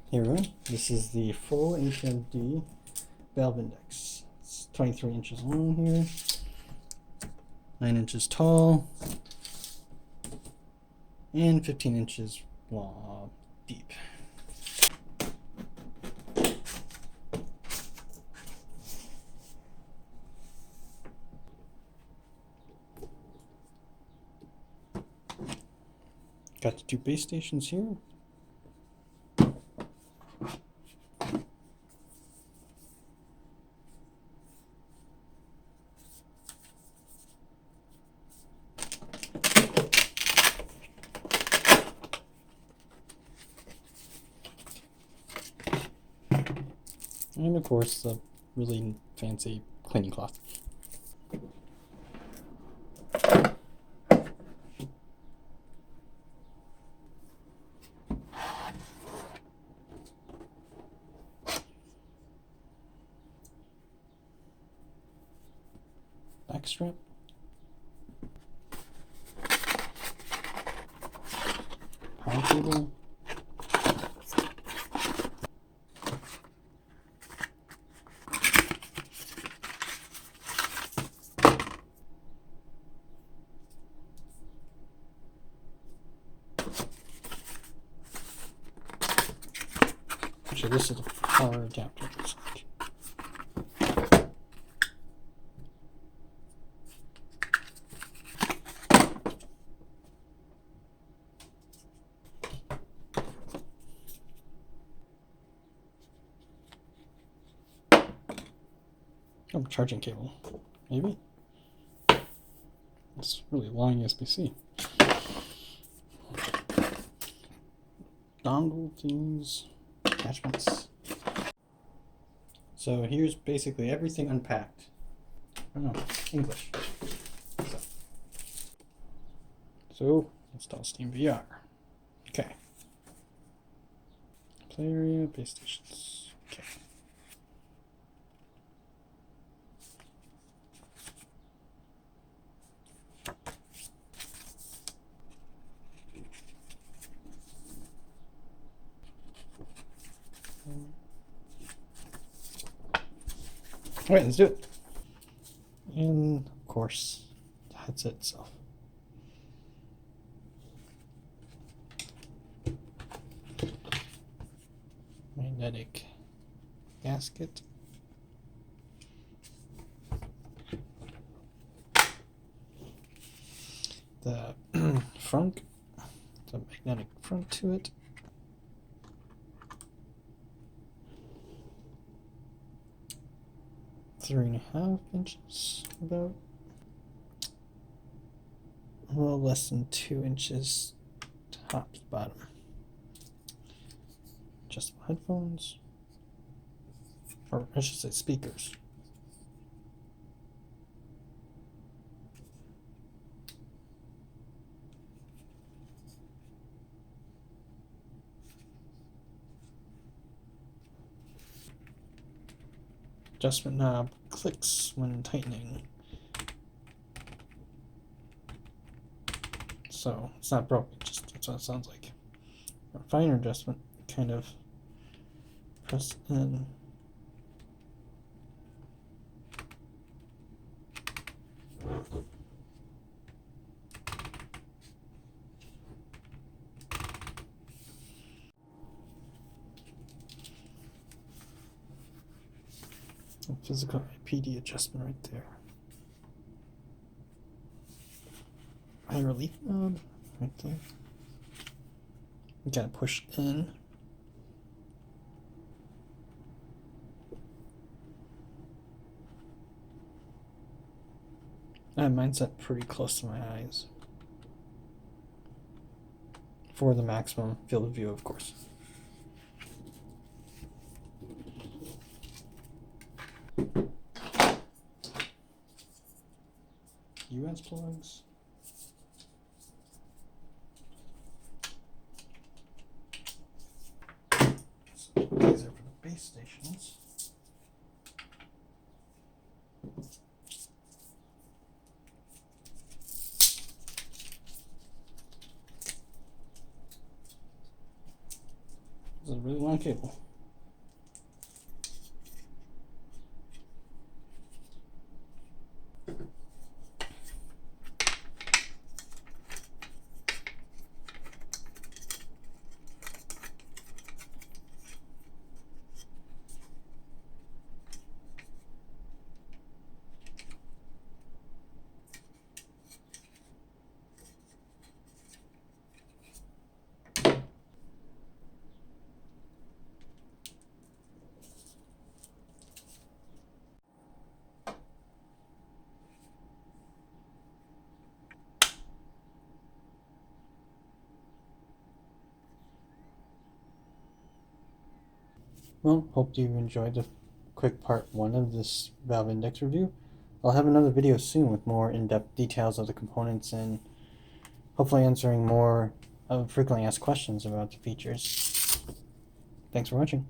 Here we go. This is the full HMD Valve Index. It's 23 inches long here, 9 inches tall, and 15 inches long, deep. Got the 2 base stations here. And of course, the really fancy cleaning cloth. Back strap. Power cable. Actually, this is a power adapter. Oh, charging cable, maybe? It's really long USB-C. Dongle things, attachments. So here's basically everything unpacked. Oh no, English. So install Steam VR. Okay. Play area, base stations. Okay. All right, let's do it. And of course, the headset itself. Magnetic gasket. The front, the magnetic front to it. Three and a half inches, about. A little less than 2 inches top to bottom. Adjustable headphones, or I should say speakers. Adjustment knob clicks when tightening. So it's not broken, just that's what it sounds like. A finer adjustment, kind of press in. A physical PD adjustment right there. High relief knob right there. You gotta push in. I have mine set pretty close to my eyes for the maximum field of view, of course. US plugs. So these are for the base stations. This is really long cable. Well, hope you enjoyed the quick part 1 of this Valve Index review. I'll have another video soon with more in-depth details of the components and hopefully answering more frequently asked questions about the features. Thanks for watching.